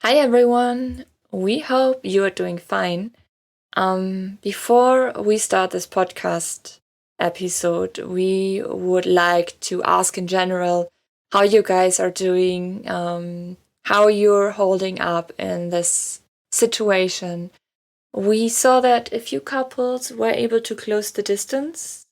Hi everyone, we hope you are doing fine. Before we start this podcast episode, we would like to ask in general how you guys are doing, how you're holding up in this situation. We saw that a few couples were able to close the distance.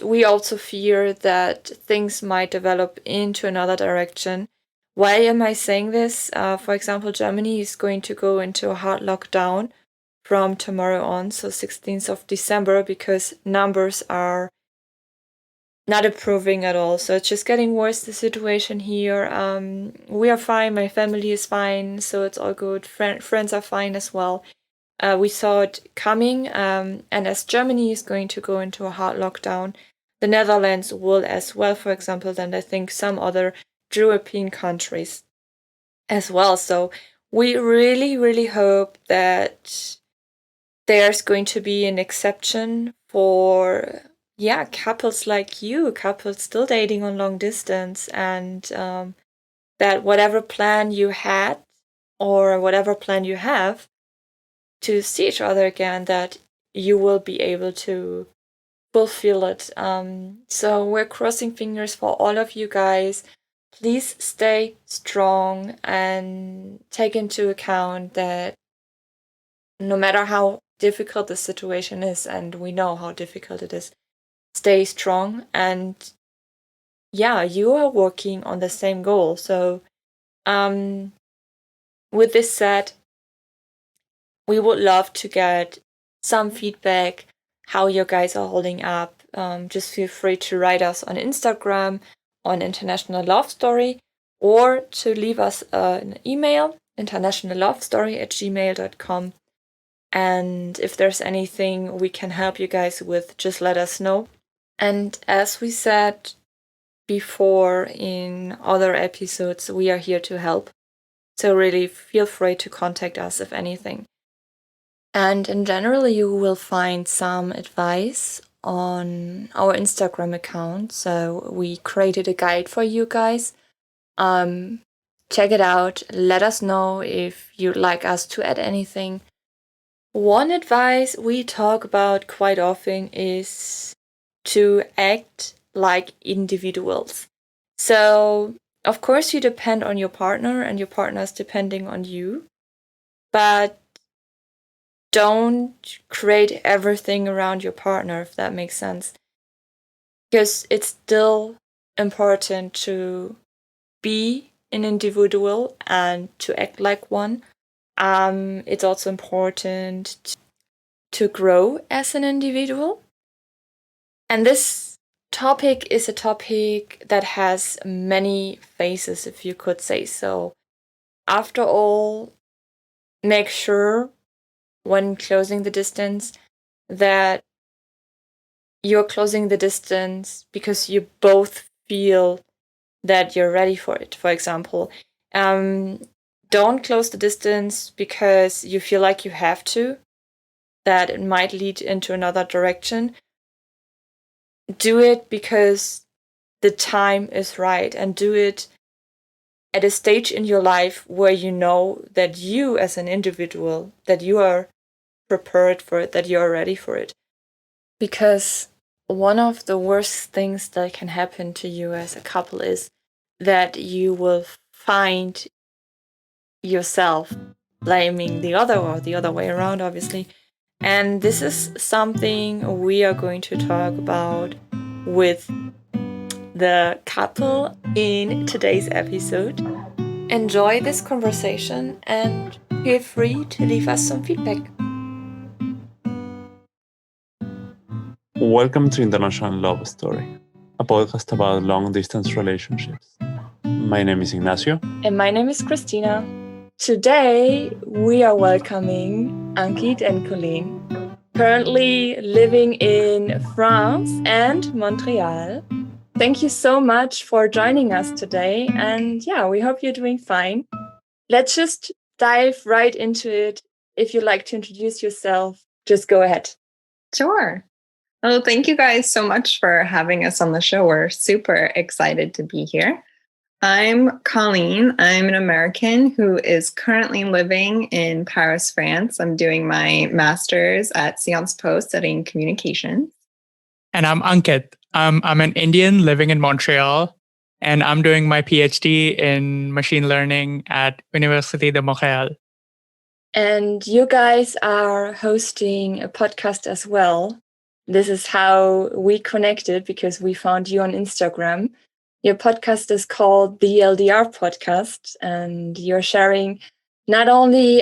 We also fear that things might develop into another direction. Why am I saying this? For example, Germany is going to go into a hard lockdown from tomorrow on, so 16th of December, because numbers are not improving at all. So it's just getting worse, the situation here. We are fine, my family is fine, so it's all good. Friends are fine as well. We saw it coming, and as Germany is going to go into a hard lockdown, the Netherlands will as well, for example, and I think some other European countries as well. So we really, really hope that there's going to be an exception for, couples like you, couples still dating on long distance, and that whatever plan you had or whatever plan you have to see each other again, that you will be able to fulfill it. So we're crossing fingers for all of you guys. Please stay strong and take into account that no matter how difficult the situation is, and we know how difficult it is, stay strong. And you are working on the same goal. So with this said, we would love to get some feedback how you guys are holding up. Just feel free to write us on Instagram on International Love Story, or to leave us an email, internationallovestory@gmail.com. And if there's anything we can help you guys with, just let us know. And as we said before in other episodes, we are here to help. So really feel free to contact us if anything. And in general, you will find some advice on our Instagram account. So we created a guide for you guys. Check it out. Let us know if you'd like us to add anything. One advice we talk about quite often is to act like individuals. So, of course, you depend on your partner and your partner is depending on you. But don't create everything around your partner, if that makes sense. Because it's still important to be an individual and to act like one. It's also important to grow as an individual. And this topic is a topic that has many faces, if you could say so. After all, make sure when closing the distance that you're closing the distance because you both feel that you're ready for it. For example, don't close the distance because you feel like you have to, that it might lead into another direction. Do it because the time is right, and do it at a stage in your life where you know that you as an individual, that you are prepared for it, that you are ready for it. Because one of the worst things that can happen to you as a couple is that you will find yourself blaming the other, or the other way around, obviously. And this is something we are going to talk about with the couple in today's episode. Enjoy this conversation and feel free to leave us some feedback. Welcome to International Love Story, a podcast about long-distance relationships. My name is Ignacio. And my name is Christina. Today, we are welcoming Ankit and Colleen, currently living in France and Montreal. Thank you so much for joining us today. And we hope you're doing fine. Let's just dive right into it. If you'd like to introduce yourself, just go ahead. Sure. Well, thank you guys so much for having us on the show. We're super excited to be here. I'm Colleen. I'm an American who is currently living in Paris, France. I'm doing my master's at Sciences Po studying communications. And I'm Ankit. I'm an Indian living in Montreal, and I'm doing my PhD in machine learning at Université de Montréal. And you guys are hosting a podcast as well. This is how we connected because we found you on Instagram. Your podcast is called the LDR Podcast, and you're sharing not only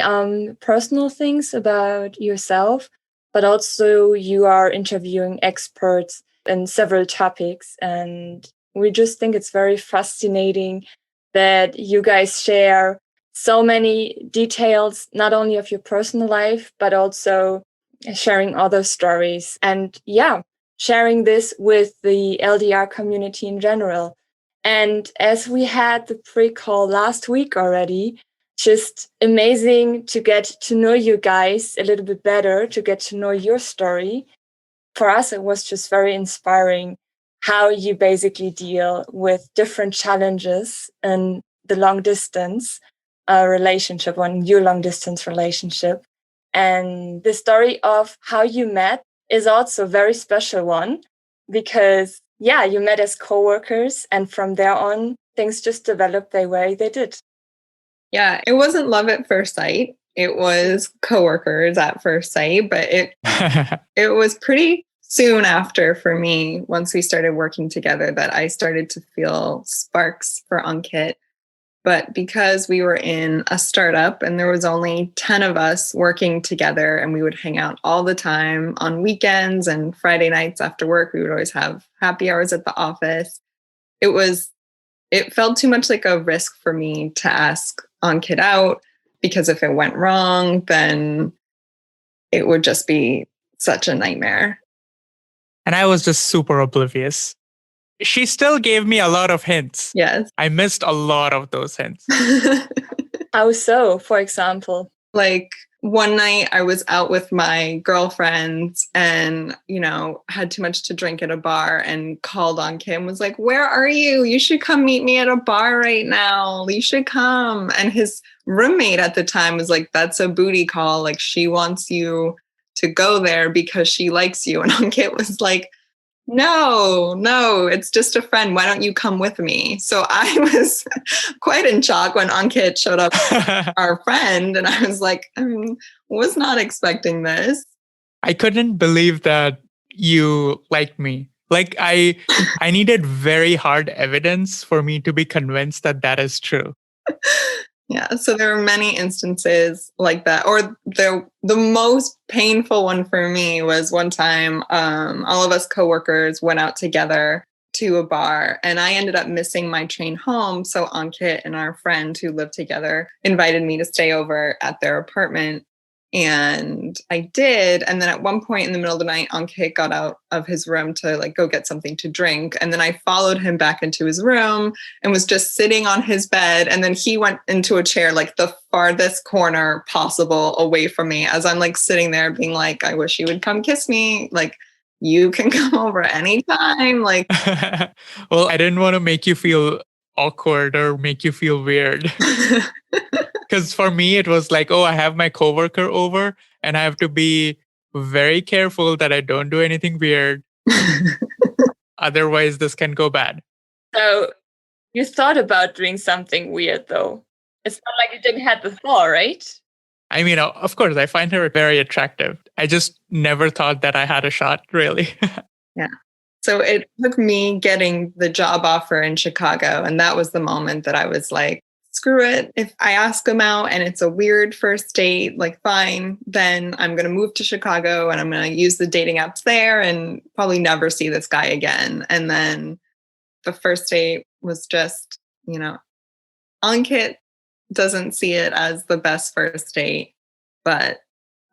personal things about yourself, but also you are interviewing experts in several topics. And we just think it's very fascinating that you guys share so many details, not only of your personal life, but also sharing other stories. And yeah, sharing this with the LDR community in general. And as we had the pre-call last week already, just amazing to get to know you guys a little bit better, to get to know your story. For us, it was just very inspiring how you basically deal with different challenges in the long distance relationship, on your long distance relationship. And the story of how you met is also a very special one because, yeah, you met as coworkers, and from there on, things just developed the way they did. Yeah, it wasn't love at first sight. It was coworkers at first sight, but it was pretty soon after for me, once we started working together, that I started to feel sparks for Ankit. But because we were in a startup and there was only 10 of us working together and we would hang out all the time on weekends and Friday nights after work, we would always have happy hours at the office. It felt too much like a risk for me to ask Ankit out, because if it went wrong, then it would just be such a nightmare. And I was just super oblivious. She still gave me a lot of hints. Yes. I missed a lot of those hints. How so, for example? Like one night I was out with my girlfriends and, had too much to drink at a bar and called on Kim, was like, "Where are you? You should come meet me at a bar right now. You should come." And his roommate at the time was like, "That's a booty call. Like, she wants you to go there because she likes you." And Ankit was like, No, it's just a friend. Why don't you come with me? So I was quite in shock when Ankit showed up, our friend, and I was like, was not expecting this. I couldn't believe that you liked me. Like I needed very hard evidence for me to be convinced that that is true. Yeah, so there are many instances like that. Or the most painful one for me was one time all of us coworkers went out together to a bar and I ended up missing my train home. So Ankit and our friend who lived together invited me to stay over at their apartment. And I did. And then at one point in the middle of the night, Ankit got out of his room to go get something to drink. And then I followed him back into his room and was just sitting on his bed. And then he went into a chair, the farthest corner possible away from me, as I'm sitting there being like, "I wish you would come kiss me. You can come over anytime." Well, I didn't want to make you feel awkward or make you feel weird. Because for me, it was like, oh, I have my coworker over and I have to be very careful that I don't do anything weird. Otherwise, this can go bad. So you thought about doing something weird, though. It's not like you didn't have the thought, right? I mean, of course, I find her very attractive. I just never thought that I had a shot, really. Yeah. So it took me getting the job offer in Chicago. And that was the moment that I was like, screw it. If I ask him out and it's a weird first date, fine, then I'm going to move to Chicago and I'm going to use the dating apps there and probably never see this guy again. And then the first date was just, Ankit doesn't see it as the best first date, but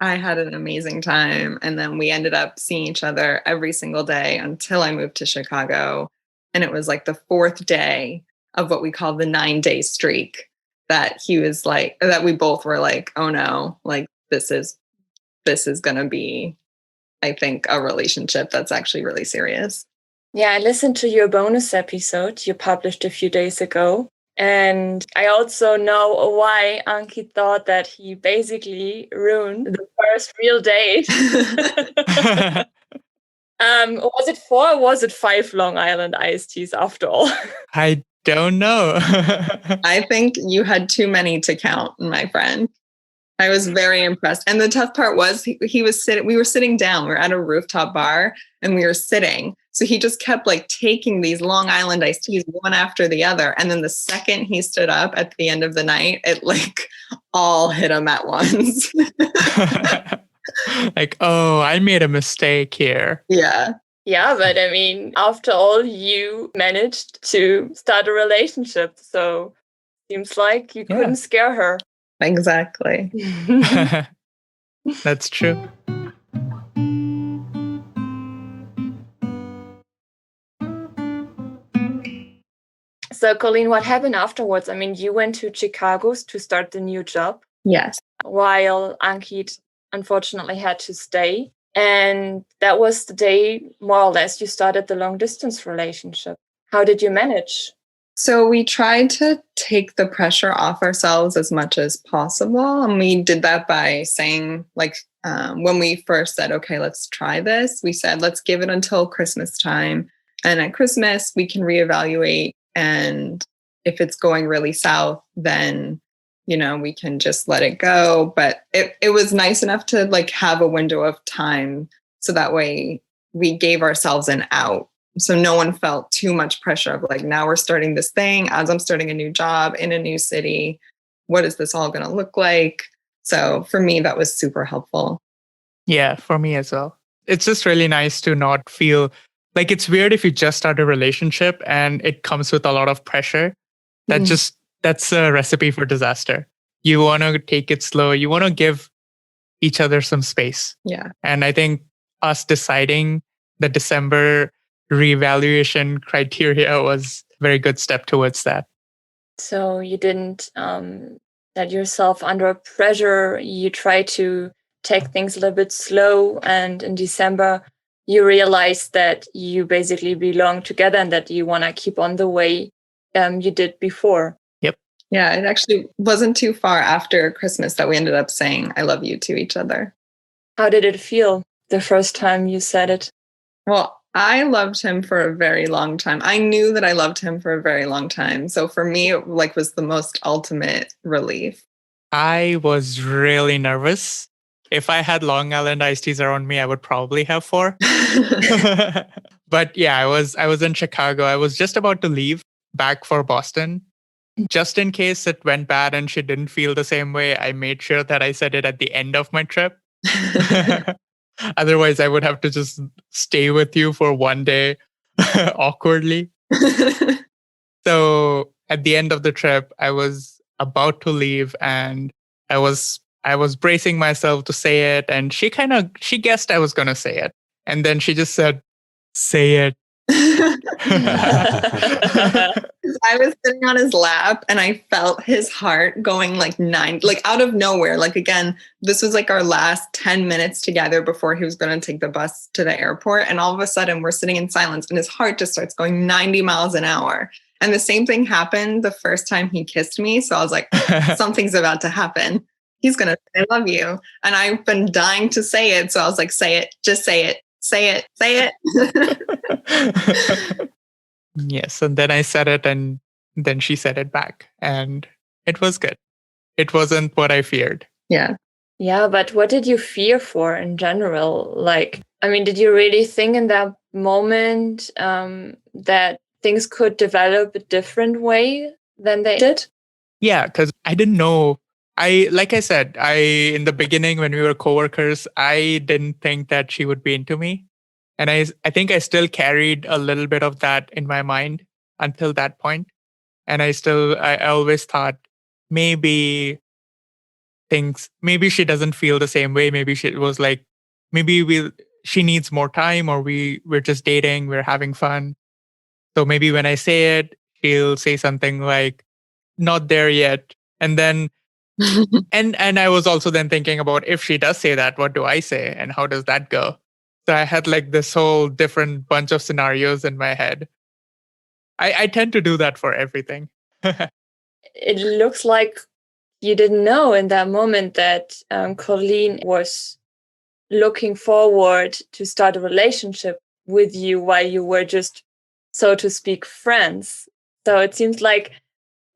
I had an amazing time. And then we ended up seeing each other every single day until I moved to Chicago. And it was the fourth day of what we call the 9-day streak that he was that we both were like, oh no, this is going to be, I think, a relationship that's actually really serious. Yeah, I listened to your bonus episode you published a few days ago. And I also know why Ankit thought that he basically ruined the first real date. Was it 4 or was it 5 Long Island iced teas after all? I don't know. I think you had too many to count, my friend. I was very impressed. And the tough part was he was sitting, we were sitting down. We were at a rooftop bar and we were sitting. So he just kept like taking these Long Island iced teas one after the other. And then the second he stood up at the end of the night, it like all hit him at once. Like, oh, I made a mistake here. Yeah. Yeah, but I mean, after all, you managed to start a relationship. So seems like you couldn't scare her. Exactly. That's true. So, Colleen, what happened afterwards? I mean, you went to Chicago to start the new job. Yes. While Ankit unfortunately had to stay. And that was the day, more or less, you started the long distance relationship. How did you manage? So we tried to take the pressure off ourselves as much as possible. And we did that by saying, like, when we first said, okay, let's try this, we said, let's give it until Christmas time. And at Christmas, we can reevaluate. And if it's going really south, then, you know, we can just let it go. But it was nice enough to like have a window of time. So that way we gave ourselves an out. So no one felt too much pressure of like, now we're starting this thing as I'm starting a new job in a new city. What is this all going to look like? So for me, that was super helpful. Yeah, for me as well. It's just really nice to not feel like it's weird if you just start a relationship and it comes with a lot of pressure. That's a recipe for disaster. You want to take it slow. You want to give each other some space. Yeah. And I think us deciding the December reevaluation criteria was a very good step towards that. So you didn't set yourself under pressure. You try to take things a little bit slow. And in December, you realize that you basically belong together and that you want to keep on the way you did before. Yep. Yeah, it actually wasn't too far after Christmas that we ended up saying, I love you to each other. How did it feel the first time you said it? Well, I loved him for a very long time. I knew that I loved him for a very long time. So for me, it like was the most ultimate relief. I was really nervous. If I had Long Island iced teas around me, I would probably have 4. But yeah, I was in Chicago. I was just about to leave back for Boston. Just in case it went bad and she didn't feel the same way, I made sure that I said it at the end of my trip. Otherwise, I would have to just stay with you for one day awkwardly. So at the end of the trip, I was about to leave and I was bracing myself to say it. And she guessed I was going to say it. And then she just said, say it. I was sitting on his lap and I felt his heart going like 9, like out of nowhere. Like again, this was like our last 10 minutes together before he was going to take the bus to the airport. And all of a sudden we're sitting in silence and his heart just starts going 90 miles an hour. And the same thing happened the first time he kissed me. So I was like, something's about to happen. He's going to say, I love you. And I've been dying to say it. So I was like, say it, just say it, say it, say it. Yes. And then I said it and then she said it back. And it was good. It wasn't what I feared. Yeah. Yeah, but what did you fear for in general? Like, I mean, did you really think in that moment that things could develop a different way than they did? Yeah, because I didn't know. Like I said, in the beginning when we were coworkers, I didn't think that she would be into me. And I think I still carried a little bit of that in my mind until that point. And I always thought maybe she doesn't feel the same way. Maybe she was like, she needs more time, or we're just dating, we're having fun. So maybe when I say it, she'll say something like, not there yet. And then, and I was also then thinking about, if she does say that, what do I say? And how does that go? So I had like this whole different bunch of scenarios in my head. I tend to do that for everything. it looks like you didn't know in that moment that Colleen was looking forward to start a relationship with you while you were just, so to speak, friends. So it seems like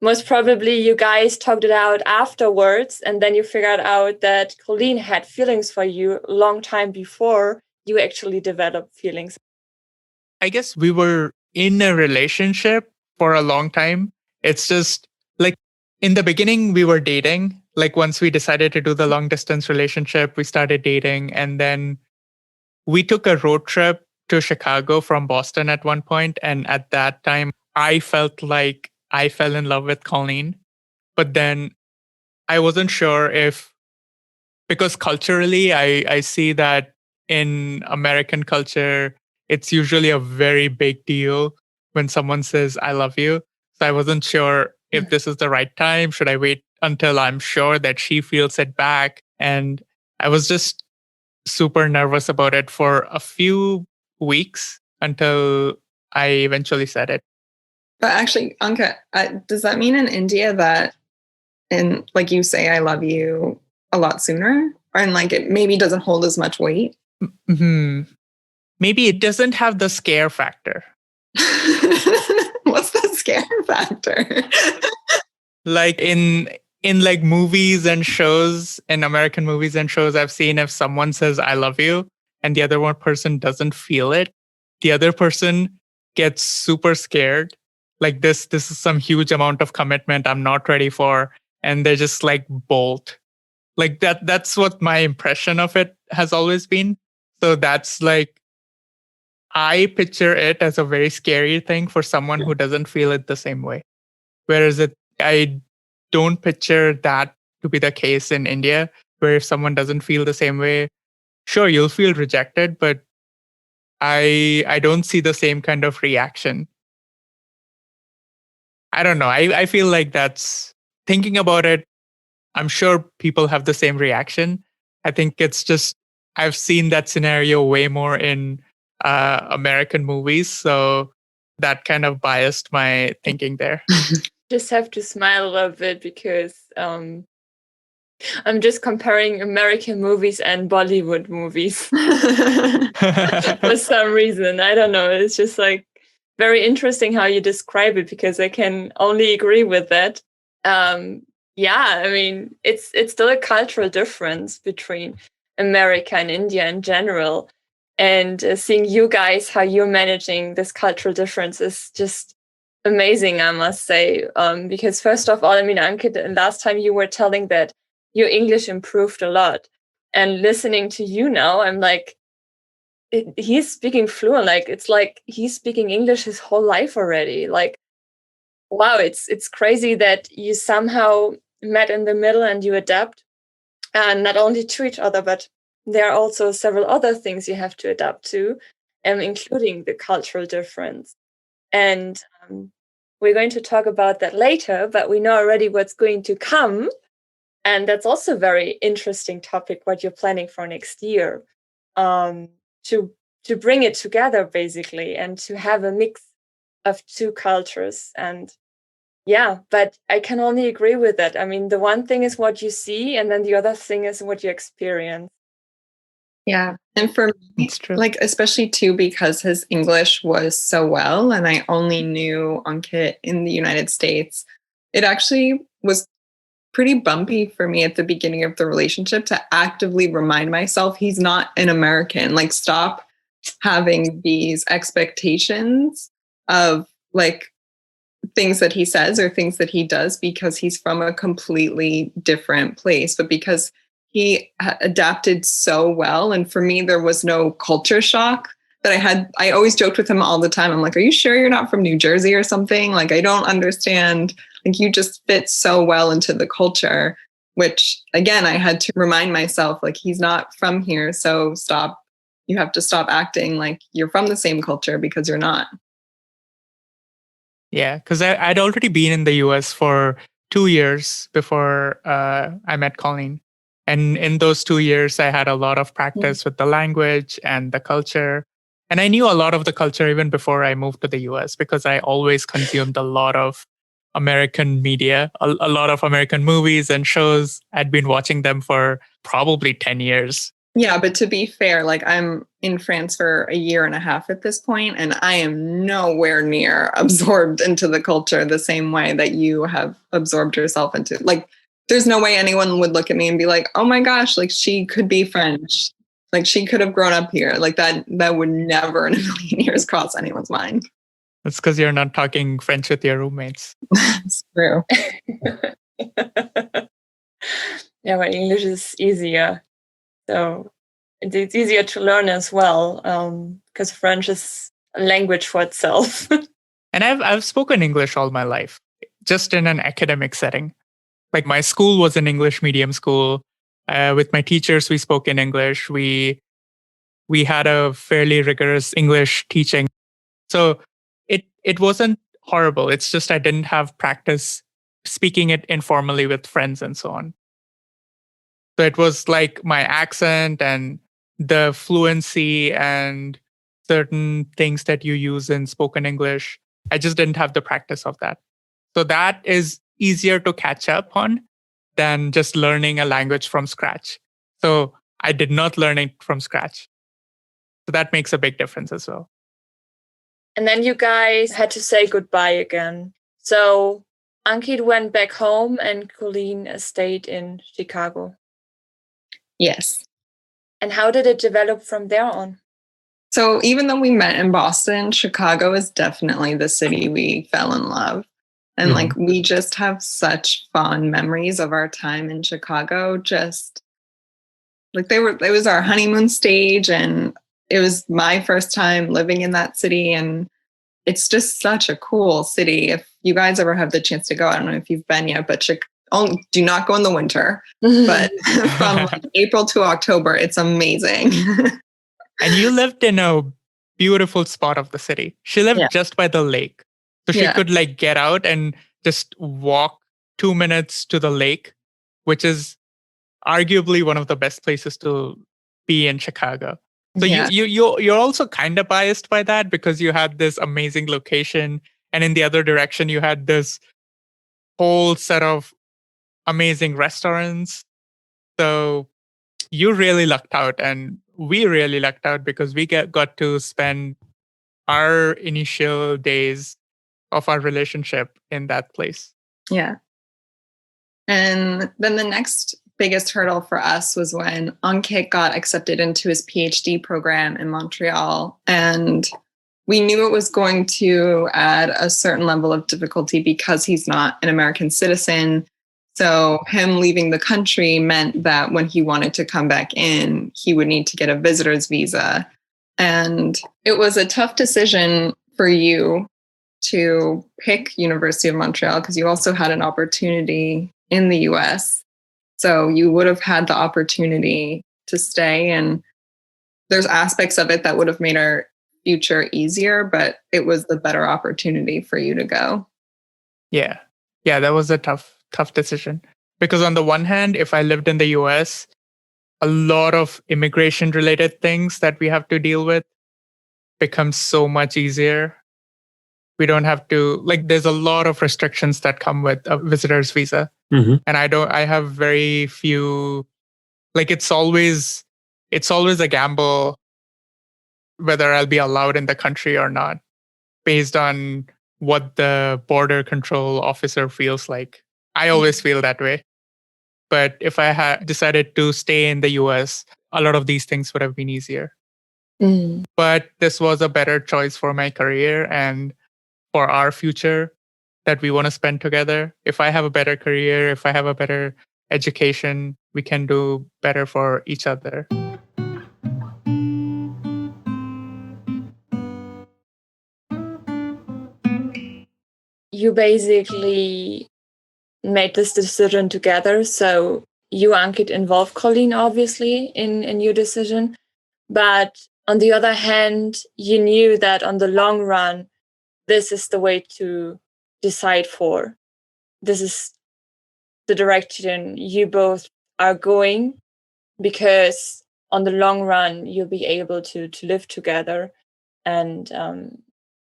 most probably you guys talked it out afterwards, and then you figured out that Colleen had feelings for you a long time before you actually developed feelings. I guess we were in a relationship for a long time. It's just like in the beginning, we were dating. Like once we decided to do the long distance relationship, we started dating. And then we took a road trip to Chicago from Boston at one point. And at that time, I felt like I fell in love with Colleen. But then I wasn't sure if, because culturally, I see that in American culture, it's usually a very big deal when someone says, I love you. So I wasn't sure if this is the right time. Should I wait until I'm sure that she feels it back? And I was just super nervous about it for a few weeks until I eventually said it. But actually, Anka, does that mean in India that like you say, I love you a lot sooner? And like it maybe doesn't hold as much weight? Mm-hmm. Maybe it doesn't have the scare factor. What's the scare factor? Like in like movies and shows, in American movies and shows, I've seen if someone says I love you and the other one person doesn't feel it, the other person gets super scared. Like this is some huge amount of commitment I'm not ready for, and they just like bolt. Like that's what my impression of it has always been. So that's like, I picture it as a very scary thing for someone who doesn't feel it the same way. Whereas I don't picture that to be the case in India, where if someone doesn't feel the same way, sure, you'll feel rejected, but I don't see the same kind of reaction. I don't know. I feel like that's, thinking about it, I'm sure people have the same reaction. I think it's just, I've seen that scenario way more in American movies. So that kind of biased my thinking there. Just have to smile a little bit because I'm just comparing American movies and Bollywood movies for some reason. I don't know. It's just like very interesting how you describe it, because I can only agree with that. Yeah, I mean, it's still a cultural difference between America and India in general. And seeing you guys, how you're managing this cultural difference is just amazing, I must say. Because first of all, I mean, Ankit, last time you were telling that your English improved a lot. And listening to you now, I'm like, he's speaking fluent. Like, it's like he's speaking English his whole life already. Like, wow, it's crazy that you somehow met in the middle and you adapt, and not only to each other, but there are also several other things you have to adapt to, including the cultural difference. And we're going to talk about that later, but we know already what's going to come. And that's also a very interesting topic, what you're planning for next year, to bring it together, basically, and to have a mix of two cultures. And yeah, but I can only agree with that. I mean, the one thing is what you see, and then the other thing is what you experience. Yeah. And for me, like, especially too, because his English was so well, and I only knew Ankit in the United States, it actually was pretty bumpy for me at the beginning of the relationship to actively remind myself he's not an American. Like, stop having these expectations of like things that he says or things that he does because he's from a completely different place, but because he adapted so well. And for me, there was no culture shock that I always joked with him all the time. I'm like, are you sure you're not from New Jersey or something? Like, I don't understand. Like, you just fit so well into the culture, which again, I had to remind myself, like, he's not from here. So you have to stop acting like you're from the same culture, because you're not. Yeah, because I'd already been in the US for 2 years before I met Colleen. And in those 2 years, I had a lot of practice with the language and the culture. And I knew a lot of the culture even before I moved to the US, because I always consumed a lot of American media, a lot of American movies and shows. I'd been watching them for probably 10 years. Yeah, but to be fair, like I'm in France for a year and a half at this point, and I am nowhere near absorbed into the culture the same way that you have absorbed yourself into. Like, there's no way anyone would look at me and be like, "Oh my gosh, like she could be French. Like she could have grown up here." Like that would never in a million years cross anyone's mind. It's because you're not talking French with your roommates. It's true. Yeah, but English is easier. So it's easier to learn as well, because French is a language for itself. And I've spoken English all my life, just in an academic setting. Like my school was an English medium school. With my teachers, we spoke in English. We had a fairly rigorous English teaching. So it wasn't horrible. It's just I didn't have practice speaking it informally with friends and so on. So it was like my accent and the fluency and certain things that you use in spoken English. I just didn't have the practice of that. So that is easier to catch up on than just learning a language from scratch. So I did not learn it from scratch. So that makes a big difference as well. And then you guys had to say goodbye again. So Ankit went back home and Colleen stayed in Chicago. Yes. And how did it develop from there on? So even though we met in Boston, Chicago is definitely the city we fell in love. And like we just have such fond memories of our time in Chicago. Just like it was our honeymoon stage, and it was my first time living in that city. And it's just such a cool city. If you guys ever have the chance to go, I don't know if you've been yet, but do not go in the winter. But from like April to October, it's amazing. And you lived in a beautiful spot of the city. She lived just by the lake. So she could like get out and just walk 2 minutes to the lake, which is arguably one of the best places to be in Chicago. So you're also kind of biased by that because you had this amazing location, and in the other direction you had this whole set of amazing restaurants. So you really lucked out, and we really lucked out because we got to spend our initial days of our relationship in that place. Yeah. And then the next biggest hurdle for us was when Ankit got accepted into his PhD program in Montreal. And we knew it was going to add a certain level of difficulty because he's not an American citizen. So him leaving the country meant that when he wanted to come back in, he would need to get a visitor's visa. And it was a tough decision for you to pick University of Montreal because you also had an opportunity in the US. So you would have had the opportunity to stay, and there's aspects of it that would have made our future easier, but it was the better opportunity for you to go. Yeah, that was a tough decision. Because on the one hand, if I lived in the US, a lot of immigration related things that we have to deal with becomes so much easier. We don't have to, like, there's a lot of restrictions that come with a visitor's visa. And I have very few, like, it's always a gamble whether I'll be allowed in the country or not based on what the border control officer feels like. I always feel that way. But if I had decided to stay in the US, a lot of these things would have been easier. But this was a better choice for my career and for our future that we want to spend together. If I have a better career, if I have a better education, we can do better for each other. You basically made this decision together. So you, Ankit, involved Colleen, obviously, in your decision. But on the other hand, you knew that on the long run, this is the way to decide for. This is the direction you both are going, because on the long run, you'll be able to live together. And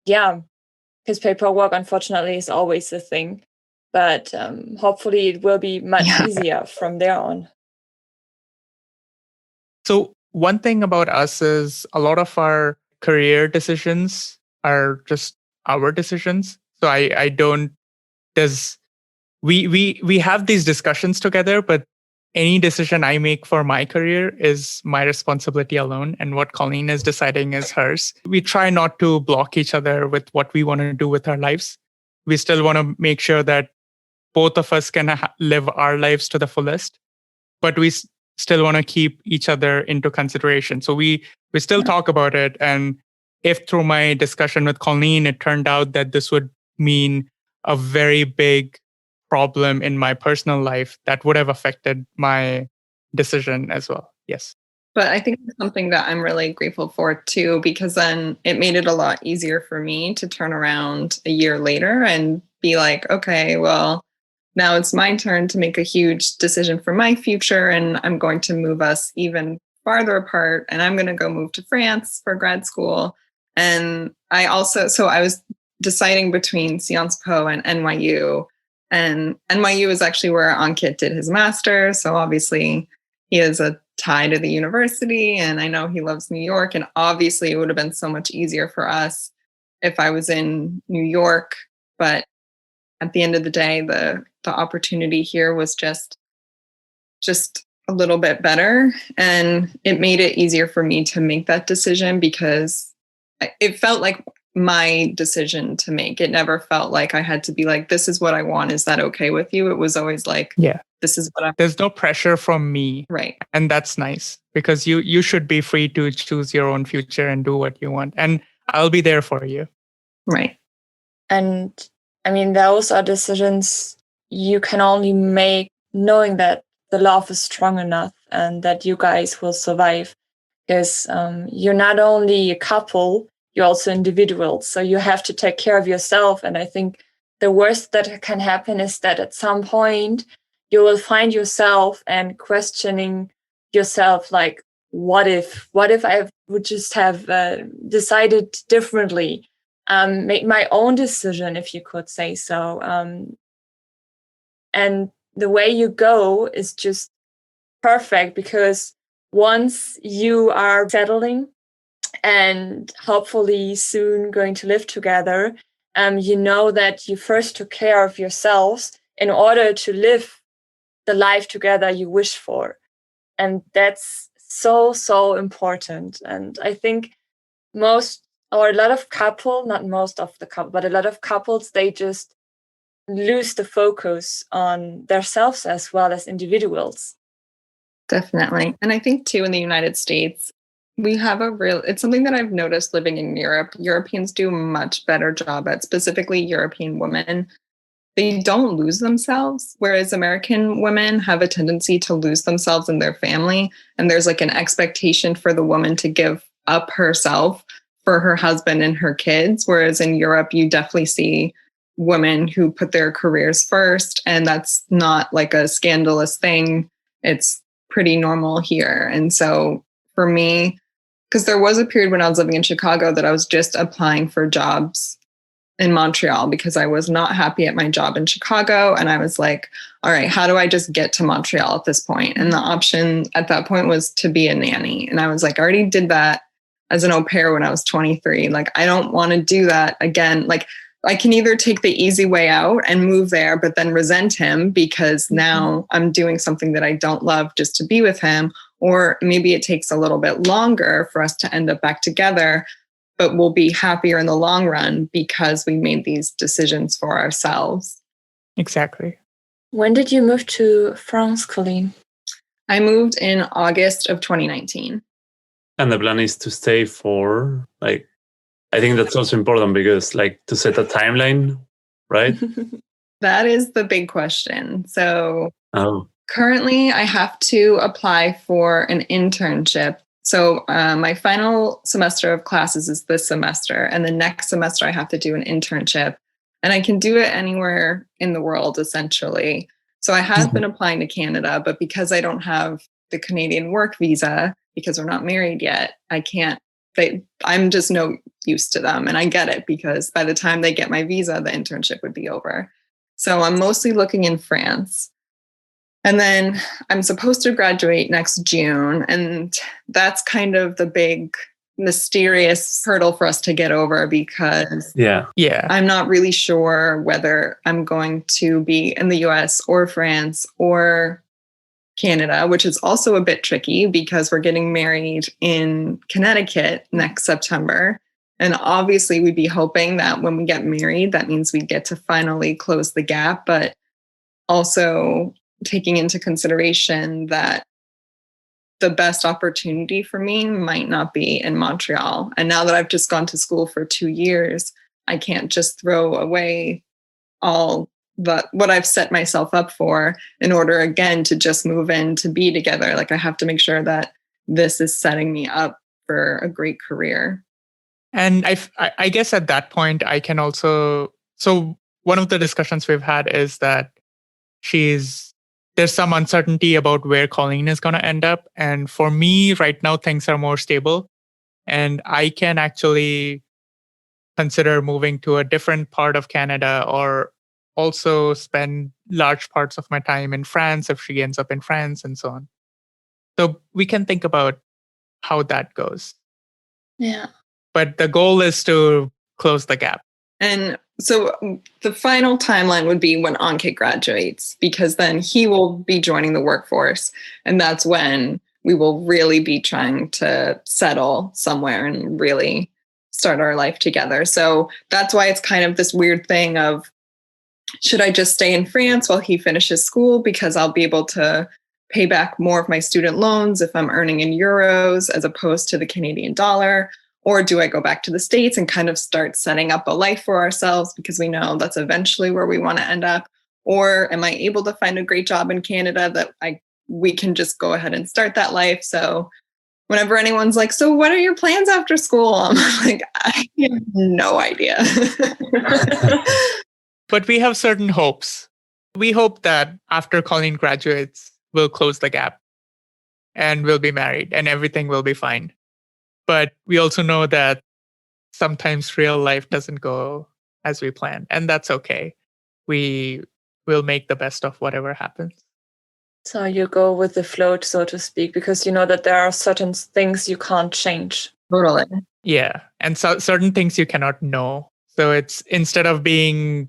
because paperwork, unfortunately, is always a thing. but hopefully it will be much easier from there on. So one thing about us is a lot of our career decisions are just our decisions. So I don't, there's, we have these discussions together, but any decision I make for my career is my responsibility alone. And what Colleen is deciding is hers. We try not to block each other with what we want to do with our lives. We still want to make sure that both of us can live our lives to the fullest, but we still want to keep each other into consideration. So we still talk about it. And if through my discussion with Colleen, it turned out that this would mean a very big problem in my personal life, that would have affected my decision as well. Yes. But I think it's something that I'm really grateful for too, because then it made it a lot easier for me to turn around a year later and be like, okay, well, now it's my turn to make a huge decision for my future. And I'm going to move us even farther apart. And I'm going to go move to France for grad school. And I was deciding between Sciences Po and NYU. And NYU is actually where Ankit did his master's. So obviously he has a tie to the university. And I know he loves New York. And obviously it would have been so much easier for us if I was in New York. But at the end of the day, the opportunity here was just a little bit better. And it made it easier for me to make that decision because it felt like my decision to make. It never felt like I had to be like, this is what I want. Is that okay with you? It was always like, yeah, this is what there's no pressure from me. Right. And that's nice because you should be free to choose your own future and do what you want. And I'll be there for you. Right. And I mean, those are decisions you can only make knowing that the love is strong enough and that you guys will survive. Because you're not only a couple, you're also individuals. So you have to take care of yourself. And I think the worst that can happen is that at some point you will find yourself and questioning yourself, like, what if I would just have decided differently, make my own decision, if you could say so. And the way you go is just perfect because once you are settling and hopefully soon going to live together, you know that you first took care of yourselves in order to live the life together you wish for. And that's so, so important. And I think a lot of couples, not most of the couple, but a lot of couples, they just lose the focus on themselves as well as individuals. Definitely. And I think too, in the United States, we have it's something that I've noticed living in Europe. Europeans do a much better job at, specifically European women. They don't lose themselves, whereas American women have a tendency to lose themselves in their family. And there's like an expectation for the woman to give up herself for her husband and her kids. Whereas in Europe, you definitely see women who put their careers first. And that's not like a scandalous thing. It's pretty normal here. And so for me, because there was a period when I was living in Chicago that I was just applying for jobs in Montreal because I was not happy at my job in Chicago. And I was like, all right, how do I just get to Montreal at this point? And the option at that point was to be a nanny. And I was like, I already did that as an au pair when I was 23. Like, I don't want to do that again. Like, I can either take the easy way out and move there, but then resent him because now I'm doing something that I don't love just to be with him. Or maybe it takes a little bit longer for us to end up back together, but we'll be happier in the long run because we made these decisions for ourselves. Exactly. When did you move to France, Colleen? I moved in August of 2019. And the plan is to stay for, like, I think that's also important because, like, to set a timeline, right? That is the big question. So currently I have to apply for an internship. So my final semester of classes is this semester. And the next semester I have to do an internship. And I can do it anywhere in the world, essentially. So I have been applying to Canada, but because I don't have the Canadian work visa, because we're not married yet, I can't. I'm just no use to them. And I get it because by the time they get my visa, the internship would be over. So I'm mostly looking in France. And then I'm supposed to graduate next June. And that's kind of the big mysterious hurdle for us to get over because Yeah. I'm not really sure whether I'm going to be in the US or France or Canada, which is also a bit tricky because we're getting married in Connecticut next September. And obviously, we'd be hoping that when we get married, that means we get to finally close the gap, but also taking into consideration that the best opportunity for me might not be in Montreal. And now that I've just gone to school for 2 years, I can't just throw away all what I've set myself up for in order again to just move in to be together. Like I have to make sure that this is setting me up for a great career. And I guess at that point, I can also. So one of the discussions we've had is that there's some uncertainty about where Colleen is going to end up. And for me, right now, things are more stable. And I can actually consider moving to a different part of Canada or also spend large parts of my time in France if she ends up in France and so on. So we can think about how that goes. Yeah. But the goal is to close the gap. And so the final timeline would be when Ankit graduates, because then he will be joining the workforce. And that's when we will really be trying to settle somewhere and really start our life together. So that's why it's kind of this weird thing of, should I just stay in France while he finishes school because I'll be able to pay back more of my student loans if I'm earning in euros as opposed to the Canadian dollar? Or do I go back to the States and kind of start setting up a life for ourselves because we know that's eventually where we want to end up? Or am I able to find a great job in Canada that we can just go ahead and start that life? So whenever anyone's like, so what are your plans after school? I'm like, I have no idea. But we have certain hopes. We hope that after Colleen graduates, we'll close the gap and we'll be married and everything will be fine. But we also know that sometimes real life doesn't go as we plan, and that's okay. We will make the best of whatever happens. So you go with the flow, so to speak, because you know that there are certain things you can't change. Totally. Yeah. And so certain things you cannot know. So it's instead of being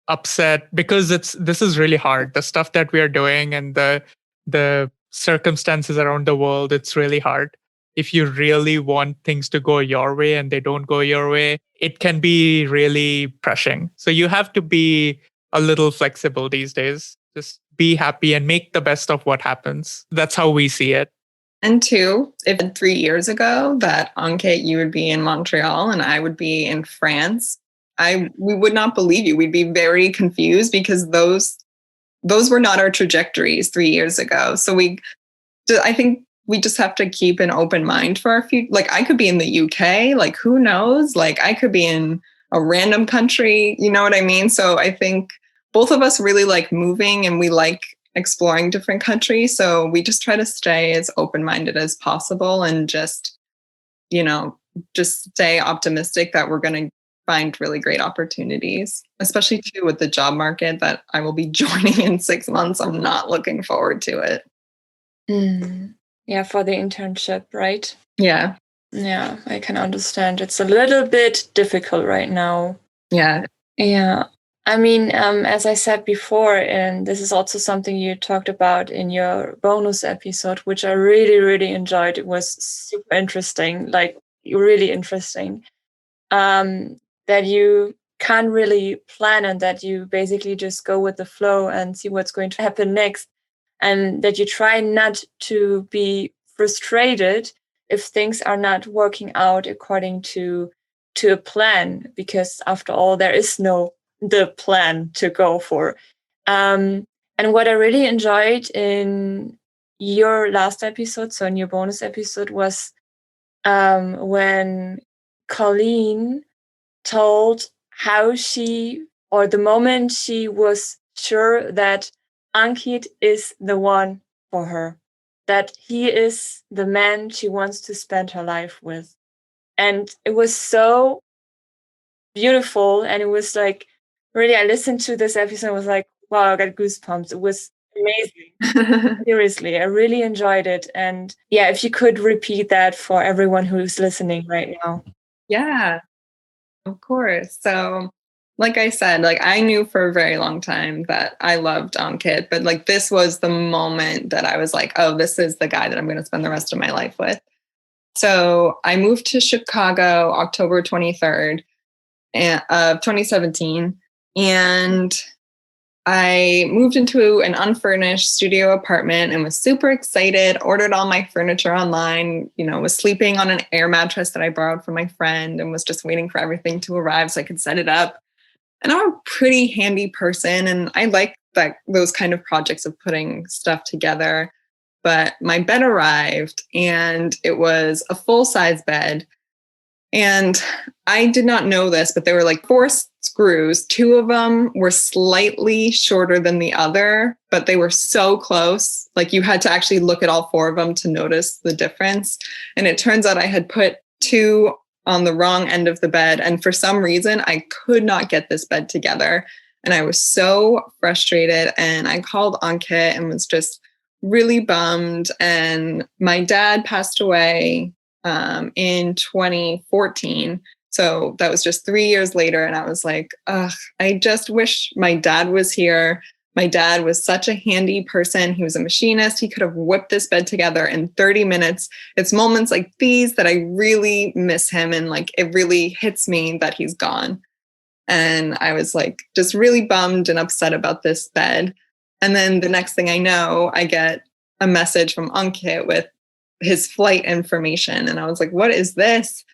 upset because this is really hard. The stuff that we are doing and the circumstances around the world, it's really hard. If you really want things to go your way and they don't go your way, it can be really crushing. So you have to be a little flexible these days. Just be happy and make the best of what happens. That's how we see it. And two, if 3 years ago that Ankit, you would be in Montreal and I would be in France, we would not believe you. We'd be very confused because those were not our trajectories 3 years ago. So I think we just have to keep an open mind for our future. Like I could be in the UK, like who knows? Like I could be in a random country, you know what I mean? So I think both of us really like moving and we like exploring different countries. So we just try to stay as open-minded as possible and just stay optimistic that we're going to find really great opportunities, especially too with the job market that I will be joining in 6 months. I'm not looking forward to it. Yeah, for the internship, right? Yeah. Yeah, I can understand. It's a little bit difficult right now. Yeah. Yeah. I mean, as I said before, and this is also something you talked about in your bonus episode, which I really, really enjoyed. It was super interesting, like really interesting, that you can't really plan and that you basically just go with the flow and see what's going to happen next. And that you try not to be frustrated if things are not working out according to a plan, because after all, there is no the plan to go for. And what I really enjoyed in your last episode, so in your bonus episode, was when Colleen told how the moment she was sure that Ankit is the one for her, that he is the man she wants to spend her life with. And it was so beautiful. And it was like really, I listened to this episode and was like, wow, I got goosebumps. It was amazing. Seriously, I really enjoyed it. And yeah, if you could repeat that for everyone who's listening right now. Yeah, of course. So, like I said, like I knew for a very long time that I loved Ankit, but like this was the moment that I was like, oh, this is the guy that I'm going to spend the rest of my life with. So I moved to Chicago October 23rd of 2017. And I moved into an unfurnished studio apartment and was super excited, ordered all my furniture online, was sleeping on an air mattress that I borrowed from my friend and was just waiting for everything to arrive so I could set it up. And I'm a pretty handy person and I like those kind of projects of putting stuff together. But my bed arrived and it was a full-size bed. And I did not know this, but there were like 4 screws. 2 of them were slightly shorter than the other, but they were so close. Like you had to actually look at all 4 of them to notice the difference. And it turns out I had put 2 on the wrong end of the bed. And for some reason, I could not get this bed together. And I was so frustrated. And I called Ankit and was just really bummed. And my dad passed away in 2014. So that was just 3 years later. And I was like, ugh, I just wish my dad was here. My dad was such a handy person. He was a machinist. He could have whipped this bed together in 30 minutes. It's moments like these that I really miss him. And like, it really hits me that he's gone. And I was like, just really bummed and upset about this bed. And then the next thing I know, I get a message from Ankit with his flight information. And I was like, what is this?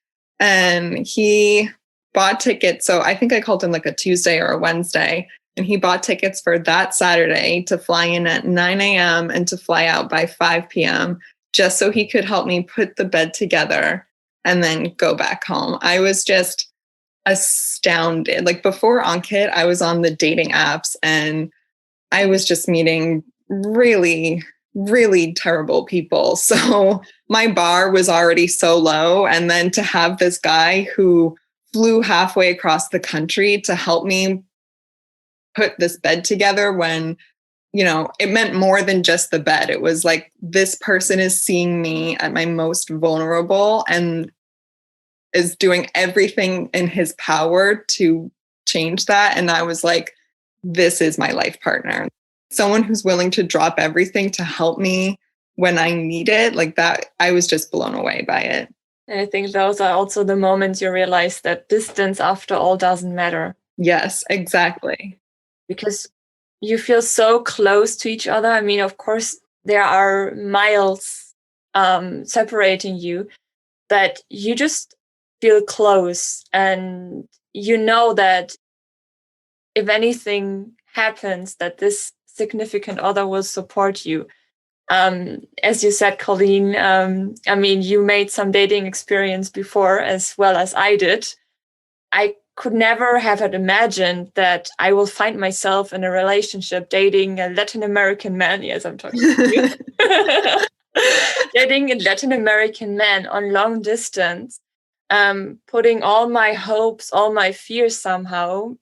And he bought tickets. So I think I called him like a Tuesday or a Wednesday. And he bought tickets for that Saturday to fly in at 9 a.m. and to fly out by 5 p.m. just so he could help me put the bed together and then go back home. I was just astounded. Like before Ankit, I was on the dating apps and I was just meeting really, really terrible people. So my bar was already so low. And then to have this guy who flew halfway across the country to help me put this bed together when, it meant more than just the bed. It was like, this person is seeing me at my most vulnerable and is doing everything in his power to change that. And I was like, this is my life partner. Someone who's willing to drop everything to help me when I need it, like that. I was just blown away by it. And I think those are also the moments you realize that distance after all doesn't matter. Yes, exactly. Because you feel so close to each other. I mean, of course, there are miles separating you, but you just feel close. And you know that if anything happens, that this significant other will support you. As you said, Colleen, I mean, you made some dating experience before as well as I did. I could never have had imagined that I will find myself in a relationship dating a Latin American man. Yes, I'm talking to you. Dating a Latin American man on long distance, putting all my hopes, all my fears somehow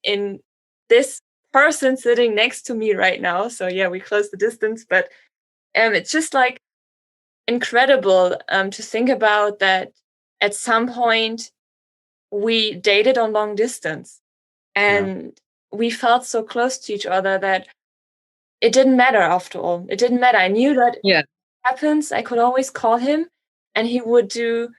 in this person sitting next to me right now. So yeah, we close the distance, but it's just like incredible to think about that at some point we dated on long distance and we felt so close to each other that it didn't matter after all. It didn't matter. I knew that if it happens, I could always call him and he would do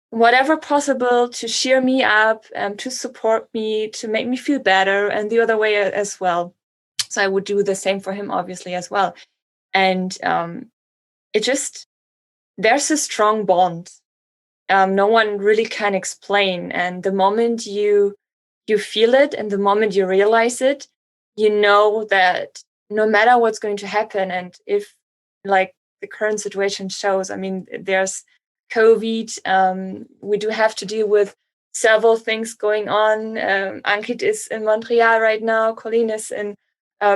whatever possible to cheer me up, to support me, to make me feel better, and the other way as well. So I would do the same for him, obviously, as well. And there's a strong bond. No one really can explain. And the moment you feel it and the moment you realize it, you know that no matter what's going to happen, and if like the current situation shows, I mean, there's COVID, we do have to deal with several things going on. Ankit is in Montreal right now, Colleen is in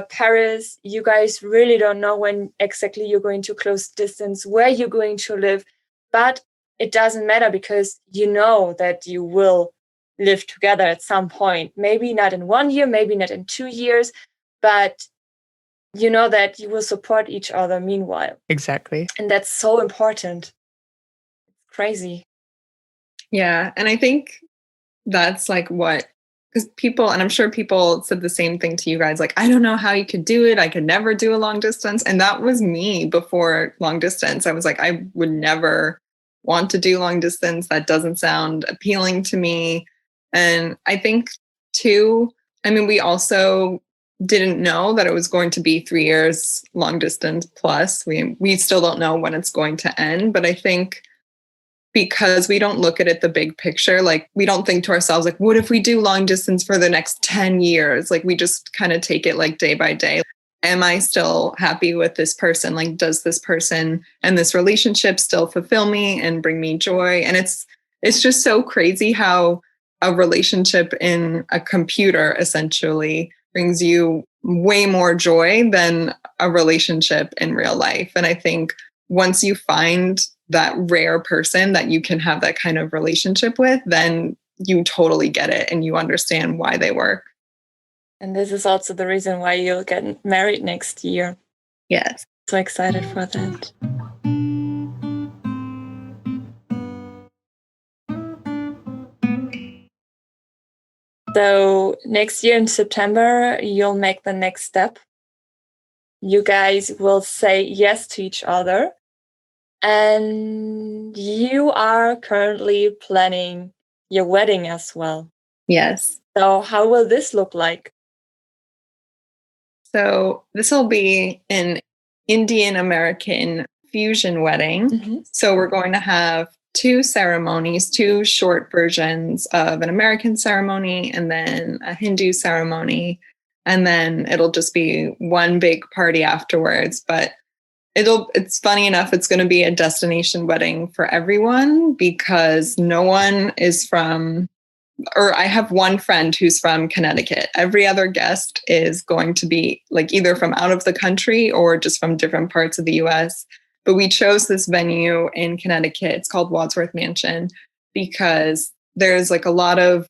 Paris. You guys really don't know when exactly you're going to close distance, where you're going to live, but it doesn't matter because you know that you will live together at some point. Maybe not in 1 year, maybe not in 2 years, but you know that you will support each other meanwhile. Exactly. And that's so important. It's crazy. Yeah. And I think that's like what, because people, and I'm sure people said the same thing to you guys, like, I don't know how you could do it. I could never do a long distance. And that was me before long distance. I was like, I would never want to do long distance. That doesn't sound appealing to me. And I think too, I mean, we also didn't know that it was going to be 3 years long distance plus. We still don't know when it's going to end, but I think because we don't look at it the big picture, like we don't think to ourselves, like, what if we do long distance for the next 10 years? Like we just kind of take it like day by day. Am I still happy with this person? Like, does this person and this relationship still fulfill me and bring me joy? And it's just so crazy how a relationship in a computer essentially brings you way more joy than a relationship in real life. And I think once you find that rare person that you can have that kind of relationship with, then you totally get it and you understand why they work. And this is also the reason why you'll get married next year. Yes. So excited for that. So next year in September, you'll make the next step. You guys will say yes to each other. And you are currently planning your wedding as well. Yes. So how will this look like? So this will be an Indian American fusion wedding. Mm-hmm. So we're going to have 2 ceremonies, 2 short versions of an American ceremony and then a Hindu ceremony. And then it'll just be one big party afterwards. But it's funny enough, it's going to be a destination wedding for everyone because no one is from, or I have one friend who's from Connecticut. Every other guest is going to be like either from out of the country or just from different parts of the US. But we chose this venue in Connecticut. It's called Wadsworth Mansion because there's like a lot of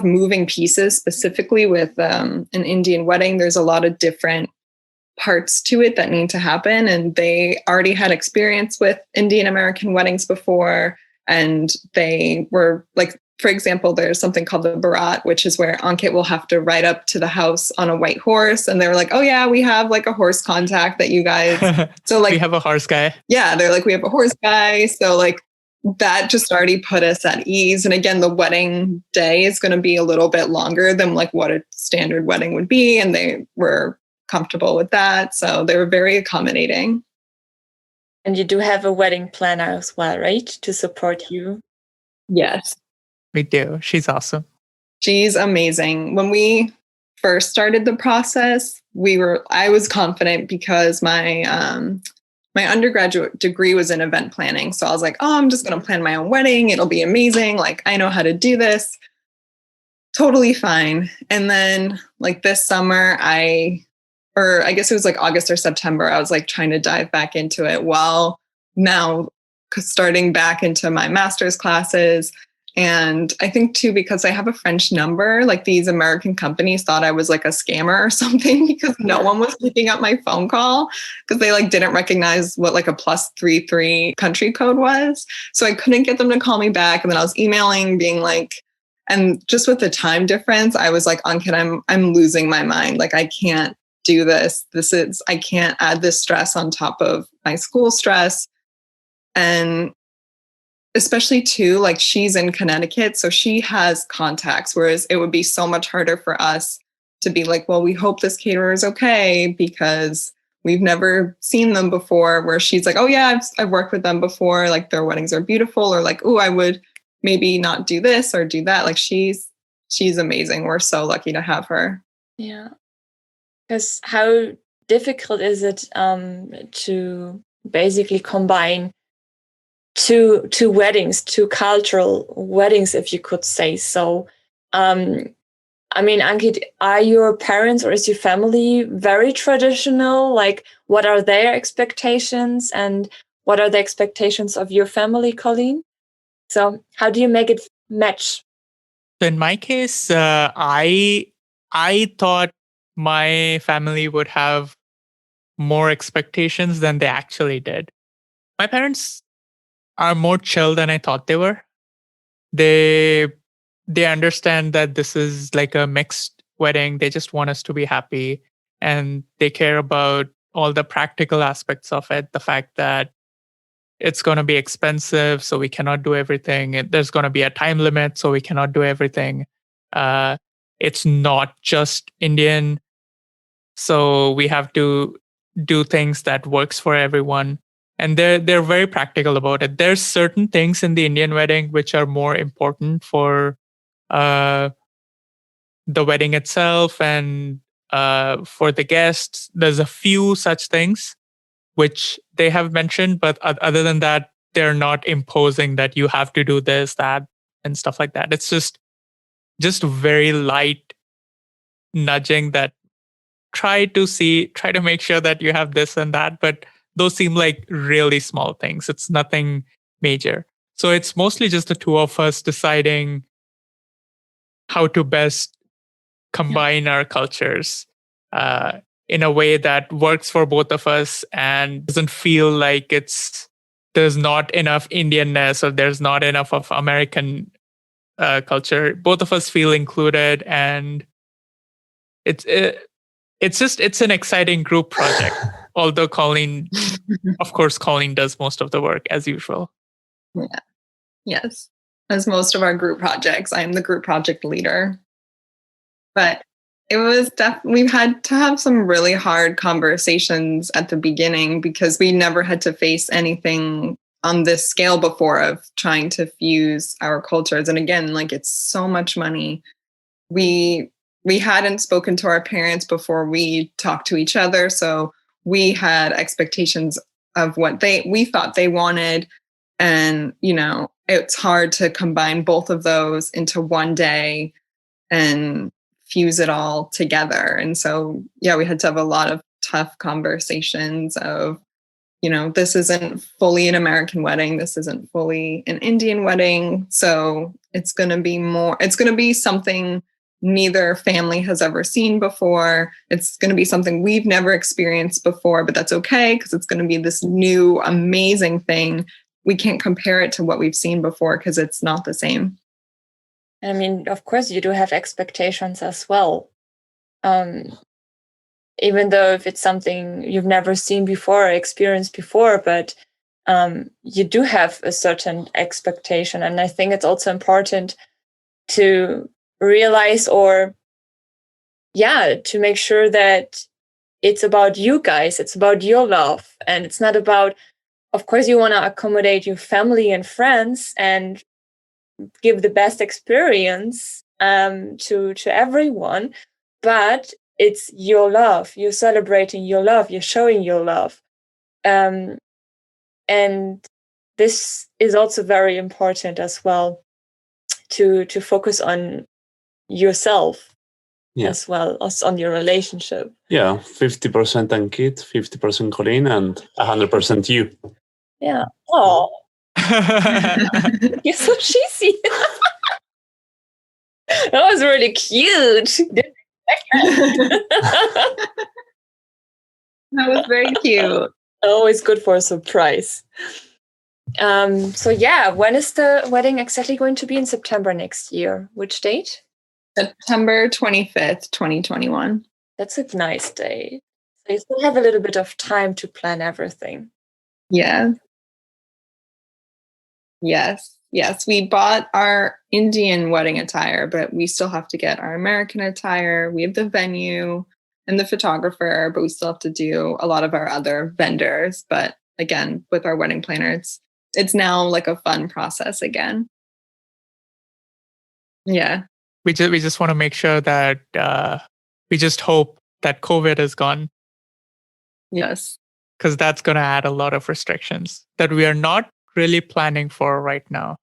moving pieces, specifically with an Indian wedding. There's a lot of different parts to it that need to happen. And they already had experience with Indian American weddings before. And they were like, for example, there's something called the Barat, which is where Ankit will have to ride up to the house on a white horse. And they were like, oh yeah, we have like a horse contact that you guys. So like, we have a horse guy. Yeah. They're like, we have a horse guy. So like that just already put us at ease. And again, the wedding day is going to be a little bit longer than like what a standard wedding would be. And they were comfortable with that. So they were very accommodating. And you do have a wedding planner as well, right? To support you. Yes. We do. She's awesome. She's amazing. When we first started the process, I was confident because my undergraduate degree was in event planning. So I was like, oh, I'm just going to plan my own wedding. It'll be amazing. Like, I know how to do this. Totally fine. And then like this summer, I guess it was like August or September, I was like trying to dive back into it. Well, now starting back into my master's classes. And I think too, because I have a French number, like these American companies thought I was like a scammer or something because no one was picking up my phone call because they like didn't recognize what like a +33 country code was. So I couldn't get them to call me back. And then I was emailing being like, and just with the time difference, I was like, Ankit, I'm losing my mind. Like I can't do this. I can't add this stress on top of my school stress. And especially too, like she's in Connecticut, so she has contacts, whereas it would be so much harder for us to be like, well, we hope this caterer is okay because we've never seen them before, where she's like, oh yeah, I've worked with them before. Like their weddings are beautiful, or like, oh, I would maybe not do this or do that. Like she's amazing. We're so lucky to have her. Yeah. Because how difficult is it to basically combine two weddings, 2 cultural weddings, if you could say so? I mean, Ankit, are your parents or is your family very traditional? Like, what are their expectations and what are the expectations of your family, Colleen? So how do you make it match? So in my case, I thought my family would have more expectations than they actually did. My parents are more chill than I thought they were. They they understand that this is like a mixed wedding. They just want us to be happy, and they care about all the practical aspects of it. The fact that it's going to be expensive, so we cannot do everything. There's going to be a time limit, so we cannot do everything. Uh, it's not just Indian, so we have to do things that works for everyone. And they're very practical about it. There's certain things in the Indian wedding which are more important for uh, the wedding itself and for the guests. There's a few such things which they have mentioned, but other than that, they're not imposing that you have to do this, that, and stuff like that. It's just very light nudging that try to make sure that you have this and that, but those seem like really small things. It's nothing major. So it's mostly just the two of us deciding how to best combine our cultures in a way that works for both of us and doesn't feel like there's not enough Indianness or there's not enough of American culture. Both of us feel included, and it's an exciting group project. Although Colleen, of course, Colleen does most of the work as usual. Yeah. Yes. As most of our group projects, I am the group project leader. But it was we've had to have some really hard conversations at the beginning because we never had to face anything on this scale before of trying to fuse our cultures. And again, like it's so much money. We hadn't spoken to our parents before we talked to each other. So we had expectations of what we thought they wanted. And, it's hard to combine both of those into one day and fuse it all together. And so, yeah, we had to have a lot of tough conversations of, this isn't fully an American wedding. This isn't fully an Indian wedding. So it's going to be something neither family has ever seen before. It's going to be something we've never experienced before, but that's okay because it's going to be this new, amazing thing. We can't compare it to what we've seen before because it's not the same. I mean, of course, you do have expectations as well. Even though if it's something you've never seen before or experienced before, but you do have a certain expectation. And I think it's also important to realize to make sure that it's about you guys, it's about your love. And it's not about, of course, you want to accommodate your family and friends and give the best experience to everyone, but it's your love. You're celebrating your love. You're showing your love. And this is also very important as well to focus on yourself as well as on your relationship. Yeah, 50% Ankit, 50% Colleen, and 100% you. Yeah. Oh, you're so cheesy. That was really cute. That was very cute. Always good for a surprise. So yeah, when is the wedding exactly going to be? In September next year? Which date? September 25th, 2021. That's a nice date. So you still have a little bit of time to plan everything. Yeah. Yes. We bought our Indian wedding attire, but we still have to get our American attire. We have the venue and the photographer, but we still have to do a lot of our other vendors. But again, with our wedding planner, it's now like a fun process again. Yeah. We just want to make sure that we just hope that COVID is gone. Yes. Because that's going to add a lot of restrictions that we are not really planning for right now.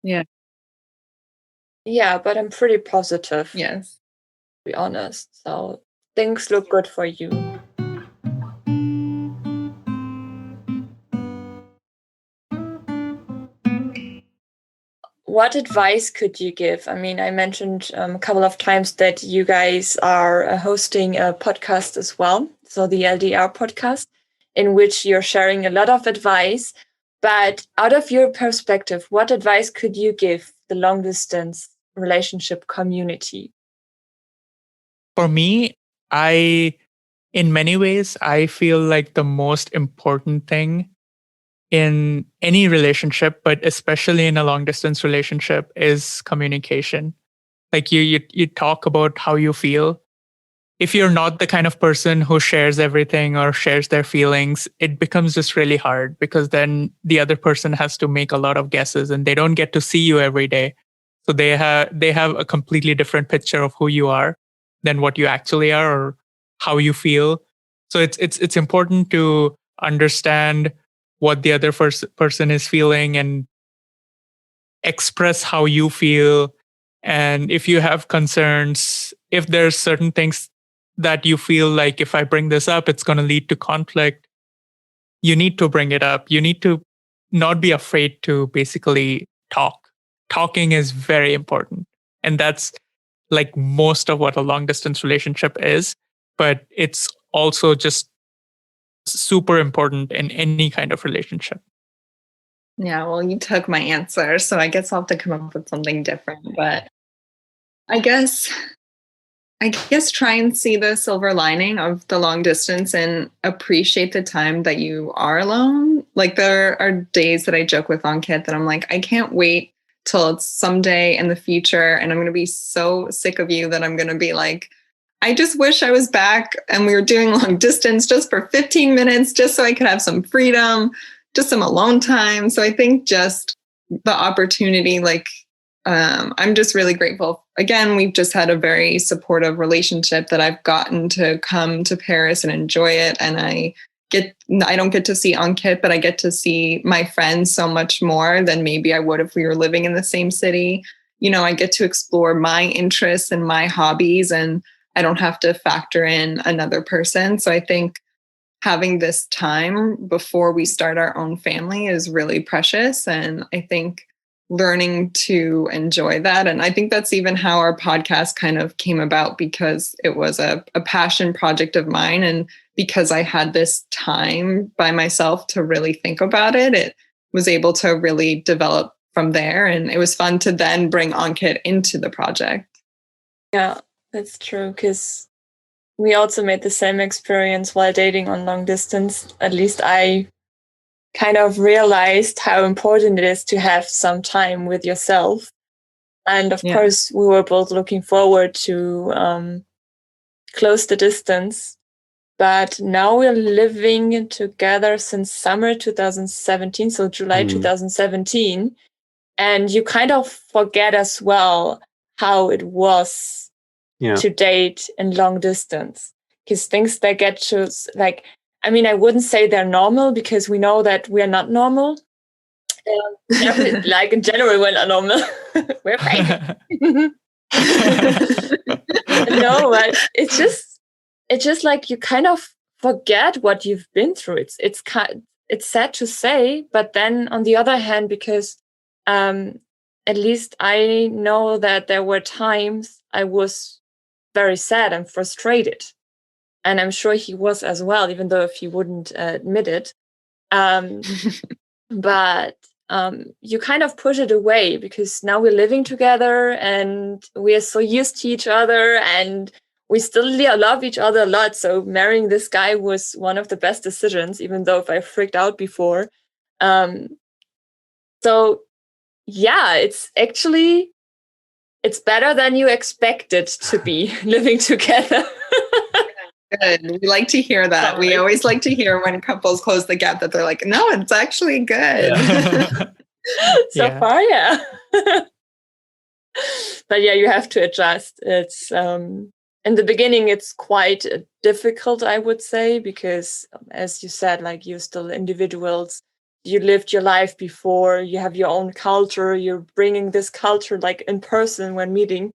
Yeah. Yeah, but I'm pretty positive. Yes. To be honest. So things look good for you. what advice could you give? I mean, I mentioned a couple of times that you guys are hosting a podcast as well, so the LDR podcast, in which you're sharing a lot of advice. But out of your perspective, what advice could you give the long distance relationship community? For me, in many ways, I feel like the most important thing in any relationship, but especially in a long distance relationship, is communication. Like you talk about how you feel. If you're not the kind of person who shares everything or shares their feelings, it becomes just really hard, because then the other person has to make a lot of guesses and they don't get to see you every day. So they have a completely different picture of who you are than what you actually are or how you feel. So it's important to understand what the other person is feeling and express how you feel. And if you have concerns, if there's certain things that you feel like, if I bring this up, it's going to lead to conflict, you need to bring it up. You need to not be afraid to basically talk. Talking is very important. And that's like most of what a long distance relationship is. But it's also just super important in any kind of relationship. Yeah, well, you took my answer, so I guess I'll have to come up with something different. But I guess try and see the silver lining of the long distance and appreciate the time that you are alone. Like, there are days that I joke with Ankit that I'm like, I can't wait till it's someday in the future and I'm going to be so sick of you that I'm going to be like, I just wish I was back and we were doing long distance just for 15 minutes, just so I could have some freedom, just some alone time. So I think just the opportunity, like, I'm just really grateful. Again, we've just had a very supportive relationship that I've gotten to come to Paris and enjoy it. And I don't get to see Ankit, but I get to see my friends so much more than maybe I would if we were living in the same city. You know, I get to explore my interests and my hobbies, and I don't have to factor in another person. So I think having this time before we start our own family is really precious. And I think learning to enjoy that. And I think that's even how our podcast kind of came about, because it was a passion project of mine. And because I had this time by myself to really think about it, it was able to really develop from there. And it was fun to then bring Ankit into the project. Yeah, that's true, because we also made the same experience while dating on long distance. At least I kind of realized how important it is to have some time with yourself. And of course, we were both looking forward to close the distance. But now we're living together since summer 2017, so July 2017. And you kind of forget as well how it was to date in long distance. Because things that get to, like, I mean, I wouldn't say they're normal, because we know that we're not normal. Like, in general, we're not normal. We're crazy. No, but it's just like you kind of forget what you've been through. It's sad to say, but then on the other hand, because at least I know that there were times I was very sad and frustrated. And I'm sure he was as well, even though if he wouldn't admit it. But you kind of push it away, because now we're living together and we are so used to each other and we still love each other a lot. So marrying this guy was one of the best decisions, even though if I freaked out before. So yeah, it's better than you expected to be living together. Good. We like to hear that. Sorry. We always like to hear when couples close the gap that they're like, no, it's actually good. So far, yeah. But yeah, you have to adjust. It's in the beginning, it's quite difficult, I would say, because as you said, like, you're still individuals. You lived your life before, you have your own culture, you're bringing this culture like in person when meeting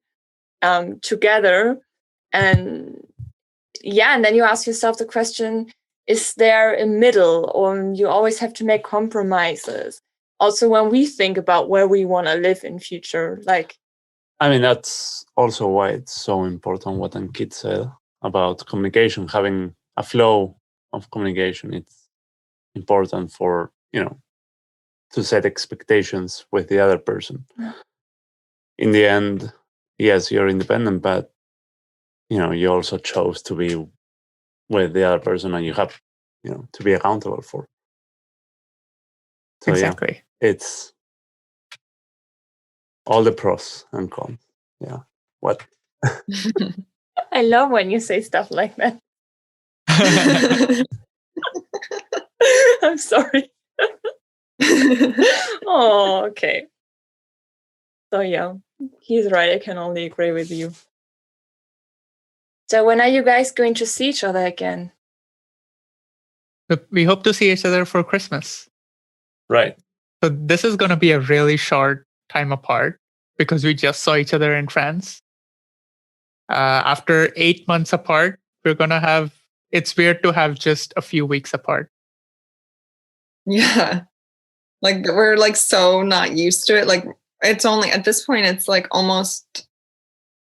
together. And yeah, and then you ask yourself the question, is there a middle, or you always have to make compromises? also when we think about where we want to live in future, like, I mean, that's also why it's so important what Ankit said about communication, having a flow of communication. It's important for, to set expectations with the other person. Yeah. In the end, yes, you're independent, but, you also chose to be with the other person and you have, to be accountable for. So, Exactly. yeah, it's all the pros and cons. Yeah. What? I love when you say stuff like that. I'm sorry. Oh, okay. So yeah, he's right. I can only agree with you. So when are you guys going to see each other again? We hope to see each other for Christmas. Right. So this is going to be a really short time apart because we just saw each other in France. After 8 months apart, we're going to have, it's weird to have just a few weeks apart. Yeah. Like we're like so not used to it. Like it's only at this point, it's like almost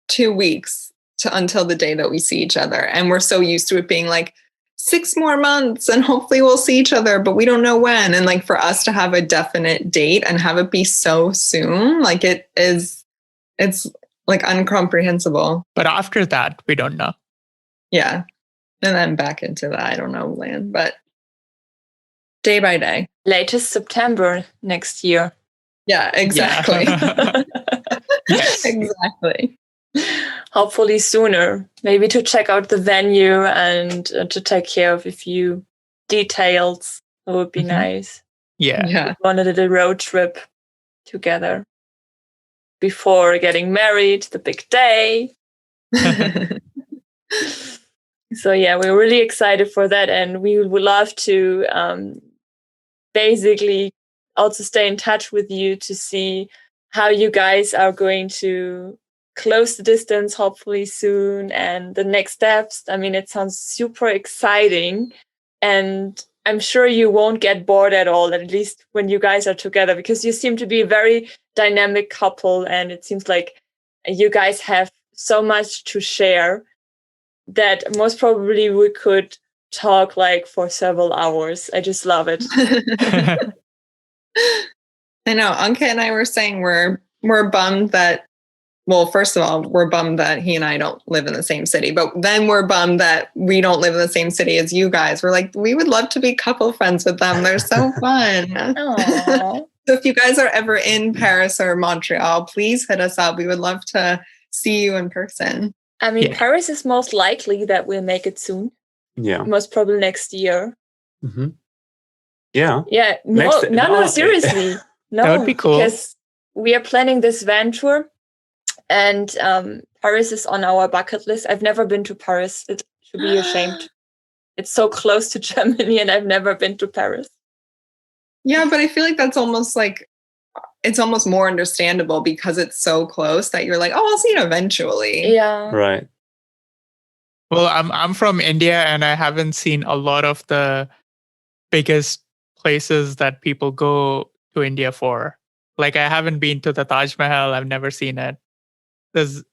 2 weeks until the day that we see each other. And we're so used to it being like 6 more months and hopefully we'll see each other, but we don't know when. And like for us to have a definite date and have it be so soon, like it's like incomprehensible. But after that, we don't know. Yeah. And then back into the I don't know land, but day by day. Latest September next year. Yeah, exactly. Yeah. Yes. Exactly. Hopefully sooner, maybe to check out the venue and to take care of a few details. It would be nice. Yeah. Yeah. On a little road trip together before getting married, the big day. So yeah, we're really excited for that, and we would love to basically also stay in touch with you to see how you guys are going to close the distance hopefully soon and the next steps. I mean, it sounds super exciting, and I'm sure you won't get bored at all, at least when you guys are together, because you seem to be a very dynamic couple, and it seems like you guys have so much to share that most probably we could talk like for several hours. I just love it. I know. Ankit and I were saying we're bummed that, well, first of all, we're bummed that he and I don't live in the same city, but then we're bummed that we don't live in the same city as you guys. We're like, we would love to be couple friends with them. They're so fun. So if you guys are ever in Paris or Montreal, please hit us up. We would love to see you in person. I mean, Yeah. Paris is most likely that we'll make it soon. Yeah. Most probably next year. Mm-hmm. Yeah. Yeah. No, seriously. No, That would be cool. Because we are planning this van tour, and Paris is on our bucket list. I've never been to Paris. It should be ashamed. It's so close to Germany, and I've never been to Paris. Yeah, but I feel like that's almost like, it's almost more understandable because it's so close that you're like, oh, I'll see it eventually. Yeah. Right. Well, I'm from India and I haven't seen a lot of the biggest places that people go to India for. Like I haven't been to the Taj Mahal. I've never seen it.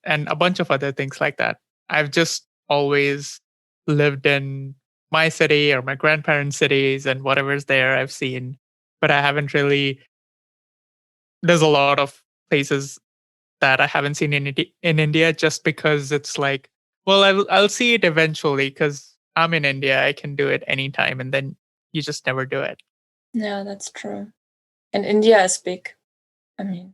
And a bunch of other things like that. I've just always lived in my city or my grandparents' cities, and whatever's there I've seen. But I haven't really. There's a lot of places that I haven't seen in India just because it's like, well, I'll see it eventually because I'm in India. I can do it anytime, and then you just never do it. Yeah, that's true. And India is big. I mean,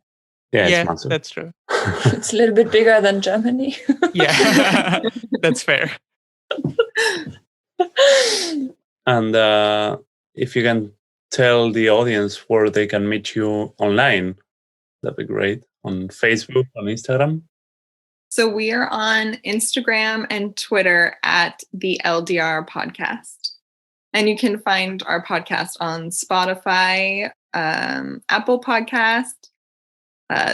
Yeah, it's massive. That's true. it's a little bit bigger than Germany. Yeah, that's fair. And if you can tell the audience where they can meet you online, that'd be great. On Facebook, on Instagram. So we are on Instagram and Twitter at the LDR Podcast. And you can find our podcast on Spotify, Apple Podcast,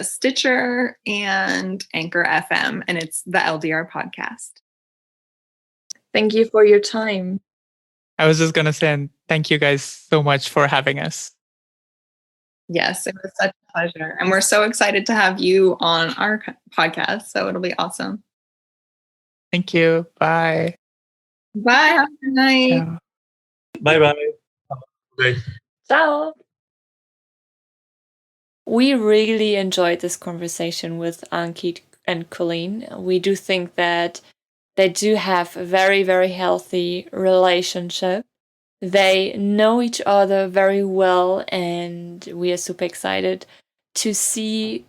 Stitcher, and Anchor FM. And it's the LDR Podcast. Thank you for your time. I was just going to say, thank you guys so much for having us. Yes, it was such a pleasure. And we're so excited to have you on our podcast. So it'll be awesome. Thank you. Bye. Bye. Have a good night. Ciao. Bye-bye. Have a good day. Ciao. We really enjoyed this conversation with Ankit and Colleen. We do think that they do have a very, very healthy relationship. They know each other very well, and we are super excited to see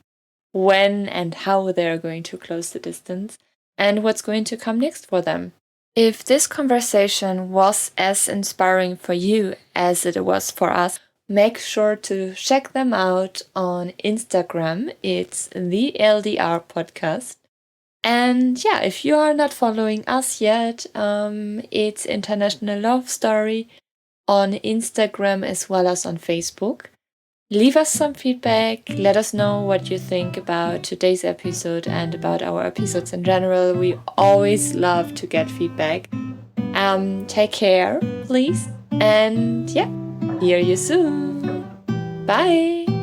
when and how they're going to close the distance and what's going to come next for them. If this conversation was as inspiring for you as it was for us, make sure to check them out on Instagram. It's the LDR podcast. And yeah, if you are not following us yet, it's International Love Story on Instagram as well as on Facebook. Leave us some feedback. Let us know what you think about today's episode and about our episodes in general. We always love to get feedback. Take care, please. And yeah, hear you soon. Bye.